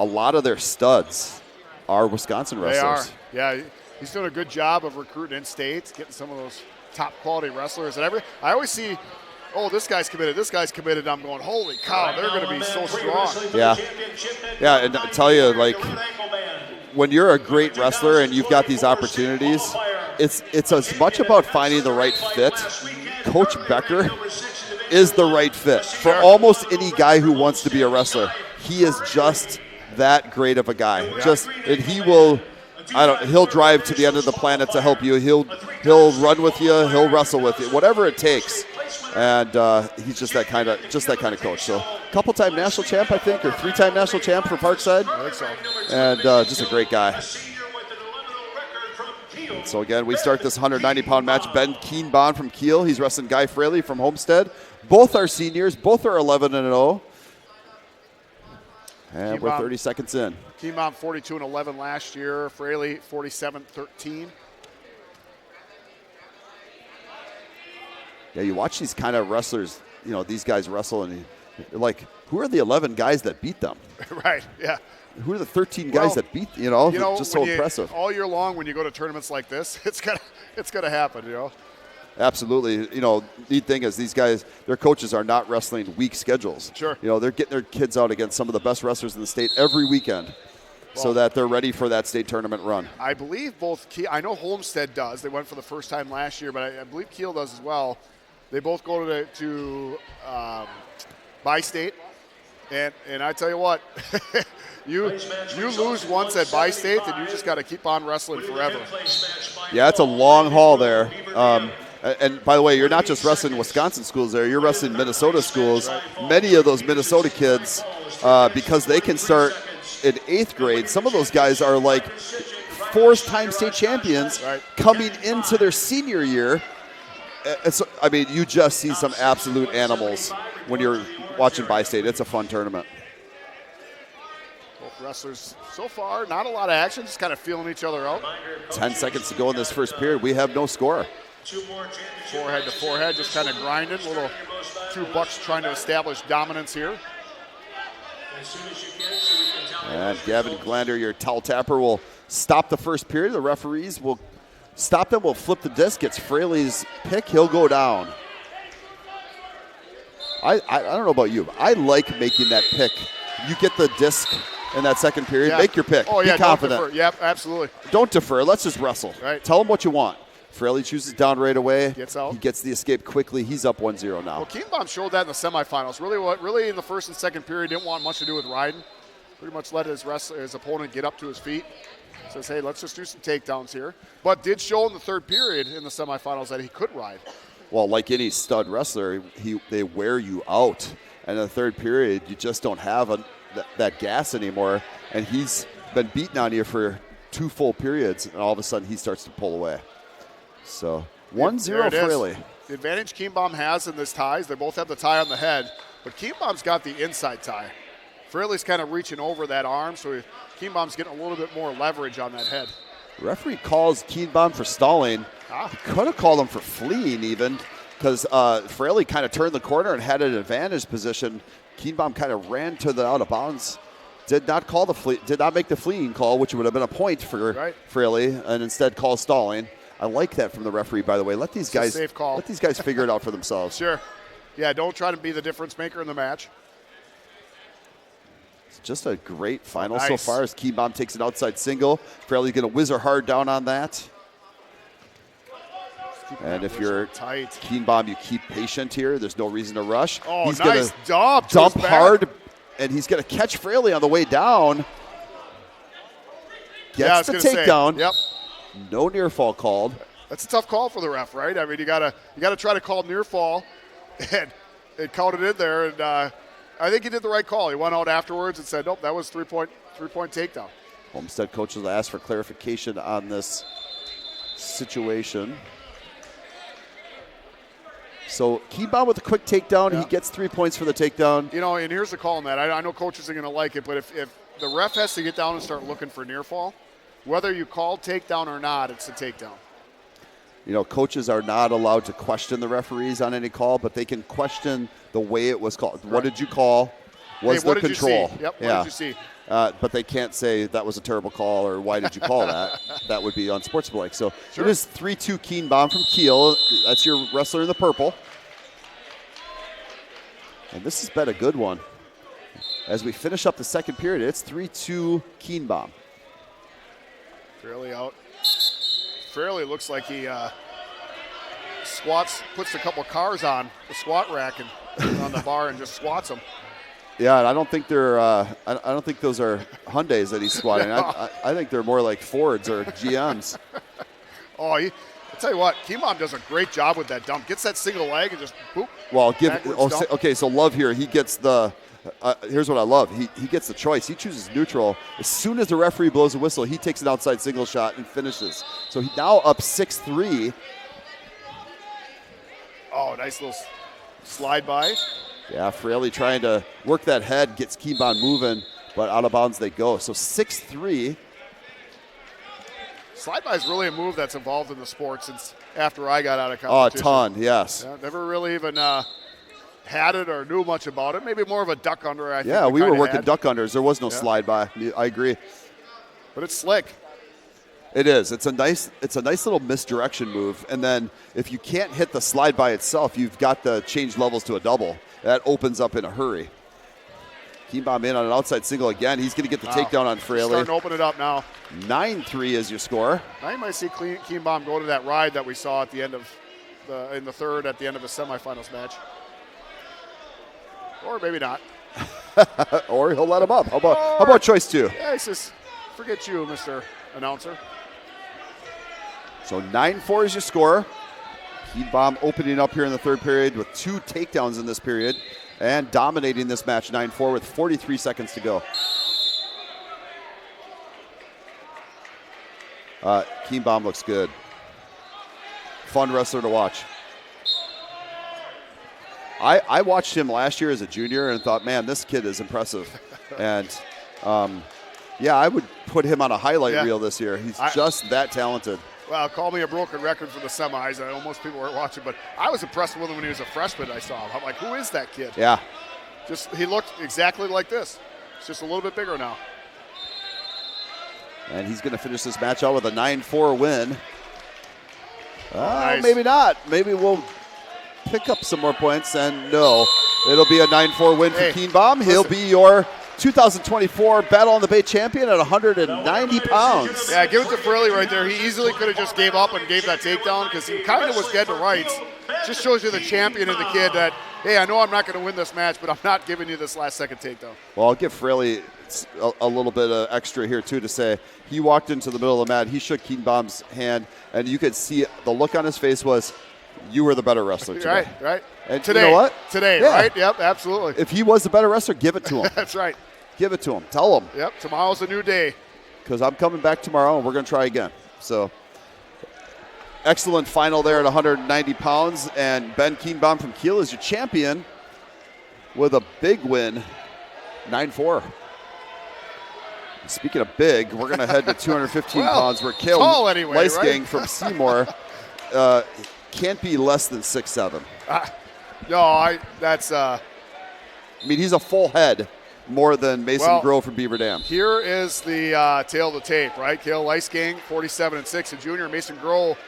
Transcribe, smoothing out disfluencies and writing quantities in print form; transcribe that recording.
a lot of their studs are Wisconsin wrestlers. They are. Yeah, he's doing a good job of recruiting in state, getting some of those top quality wrestlers. And I always see, this guy's committed, this guy's committed. I'm going, holy cow, they're going to be so strong. Yeah. Yeah, and I tell you, like, when you're a great wrestler and you've got these opportunities, it's as much about finding the right fit. Coach Becker is the right fit for almost any guy who wants to be a wrestler. He is just that great of a guy. And he will, he'll drive to the end of the planet to help you. He'll run with you. He'll wrestle with you, whatever it takes. And he's just that kind of coach. So, couple-time national champ, I think, or 3-time national champ for Parkside. I think so. And just a great guy. So again, we start this 190-pound match. Ben Kienbaum from Kiel. He's wrestling Guy Fraley from Homestead. Both are seniors. Both are 11-0. And we're 30 seconds in. Kienbaum 42-11 last year. Fraley 47-13. Yeah, you watch these kind of wrestlers, these guys wrestle, and you're like, who are the 11 guys that beat them? Right, yeah. Who are the 13 guys that beat, just so impressive. All year long when you go to tournaments like this, it's gonna happen, Absolutely. Neat thing is these guys, their coaches are not wrestling week schedules. Sure. They're getting their kids out against some of the best wrestlers in the state every weekend so that they're ready for that state tournament run. I believe I know Homestead does. They went for the first time last year, but I believe Kiel does as well. They both go to Bi-State, and I tell you what, you lose once at Bi-State, then you just got to keep on wrestling forever. Yeah, it's a long haul there. And by the way, you're not just wrestling Wisconsin schools there, you're wrestling Minnesota schools. Many of those Minnesota kids, because they can start in 8th grade, some of those guys are like 4-time state champions coming into their senior year. So, you just see some absolute animals when you're watching Bi-State. It's a fun tournament. Both wrestlers so far, not a lot of action, just kind of feeling each other out. 10 seconds to go in this first period. We have no score. Forehead to forehead, just kind of grinding. Two bucks trying to establish dominance here. And Gavin Glander, your towel tapper, will stop the first period. The referees will stop them. We'll flip the disc. It's Fraley's pick. He'll go down. I don't know about you, but I like making that pick. You get the disc in that second period. Make your pick. Oh, yeah, be confident. Don't defer. Yep, absolutely. Don't defer. Let's just wrestle. Right. Tell them what you want. Fraley chooses down right away. Gets out. He gets the escape quickly. He's up 1-0 now. Well, Kienbaum showed that in the semifinals. Really in the first and second period, didn't want much to do with riding. Pretty much let his opponent get up to his feet. Says, hey, let's just do some takedowns here. But did show in the third period in the semifinals that he could ride. Well, like any stud wrestler, they wear you out. And in the third period, you just don't have that gas anymore. And he's been beating on you for 2 full periods, and all of a sudden he starts to pull away. So 1-0 Fraley. The advantage Kienbaum has in this tie is they both have the tie on the head, but Kienbaum's got the inside tie. Fraley's kind of reaching over that arm, so Kienbaum's getting a little bit more leverage on that head. The referee calls Kienbaum for stalling. He could have called him for fleeing even, because Fraley kind of turned the corner and had an advantage position. Kienbaum kind of ran to the out of bounds. Did not make the fleeing call, which would have been a point for Fraley, and instead called stalling. I like that from the referee, by the way. Let these guys figure it out for themselves. Sure. Yeah, don't try to be the difference maker in the match. It's just a great final so far as Kienbaum takes an outside single. Fraley's going to whizzer hard down on that. And if you're tight, Kienbaum, you keep patient here. There's no reason to rush. Oh, he's nice going to dump hard, and he's going to catch Fraley on the way down. Gets the takedown. Yep. No near fall called. That's a tough call for the ref, right? I mean, you gotta try to call near fall, and it counted in there. And I think he did the right call. He went out afterwards and said, "Nope, that was three-point takedown." Homestead coaches asked for clarification on this situation. So Kienbaum with a quick takedown. He gets 3 points for the takedown. And here's the call on that. I know coaches are going to like it, but if the ref has to get down and start looking for near fall, whether you call takedown or not, it's a takedown. Coaches are not allowed to question the referees on any call, but they can question the way it was called. Right. What did you call? was what the did control. You see? Yep, yeah. what did you see? But they can't say that was a terrible call or why did you call that? That would be unsportsmanlike. So Sure. it is 3-2 Kienbaum from Kiel. That's your wrestler in the purple. And this has been a good one. As we finish up the second period, it's 3-2 Kienbaum. Fraley out. Fraley looks like he squats, puts a couple cars on the squat rack and on the bar and just squats them. Yeah, and I don't think they're. I don't think those are Hyundais that he's squatting. No. I think they're more like Fords or GMs. I'll tell you what, Kienbaum does a great job with that dump. Gets that single leg and just boop. Well, Backwards dump. okay. So Love here, he gets the. Here's what I love. He gets the choice. He chooses neutral. As soon as the referee blows a whistle, he takes an outside single shot and finishes. So he now up 6-3. Oh, nice little slide by. Yeah, Fraley trying to work that head, gets Kienbaum moving, but out of bounds they go. So 6-3. Slide by is really a move that's involved in the sport since after I got out of Oh, a competition. ton, yes. Yeah, never really even had it or knew much about it. Maybe more of a duck under, I think. Yeah, we were working had. duck unders. There was no slide by. I agree. But it's slick. It is. It's a nice little misdirection move. And then if you can't hit the slide by itself, you've got to change levels to a double. That opens up in a hurry. Kienbaum in on an outside single again. He's going to get the takedown on Fraley. Starting to open it up now. 9-3 is your score. Now you might see Kienbaum go to that ride that we saw at the end of in the third at the end of a semifinals match. Or maybe not. Or he'll let him up. How about choice two? Yeah, he says, forget you, Mr. Announcer. So 9-4 is your score. Kienbaum opening up here in the third period with 2 takedowns in this period and dominating this match 9-4 with 43 seconds to go. Kienbaum looks good. Fun wrestler to watch. I watched him last year as a junior and thought, man, this kid is impressive. And yeah, I would put him on a highlight reel this year. He's just that talented. Well, call me a broken record for the semis. I know most people weren't watching, but I was impressed with him when he was a freshman. I saw him. I'm like, who is that kid? Yeah. He looked exactly like this. It's just a little bit bigger now. And he's going to finish this match out with a 9-4 win. Nice. Maybe not. Maybe we'll pick up some more points. And no, it'll be a 9-4 win for Kienbaum. He'll be your 2024 Battle on the Bay champion at 190 pounds. Yeah, give it to Fraley right there. He easily could have just gave up and gave that takedown because he kind of was dead to rights. Just shows you the champion in the kid that, hey, I know I'm not going to win this match, but I'm not giving you this last second takedown. Well, I'll give Fraley a little bit of extra here, too, to say he walked into the middle of the mat. He shook Kienbaum's hand, and you could see the look on his face was, you were the better wrestler today. Right. And today, you know what? Today, Yeah. right? Yep, absolutely. If he was the better wrestler, give it to him. That's right. Give it to him. Tell him. Yep, tomorrow's a new day. Because I'm coming back tomorrow, and we're going to try again. So, excellent final there at 190 pounds. And Ben Kienbaum from Kiel is your champion with a big win, 9-4. Speaking of big, we're going to head to 215 pounds where Kale Leisgang from Seymour can't be less than 6'7". I mean, he's a full head more than Mason Grove from Beaver Dam. Here is the tail of the tape, right? Kale Leisgang, 47-6, a junior. Mason Grove,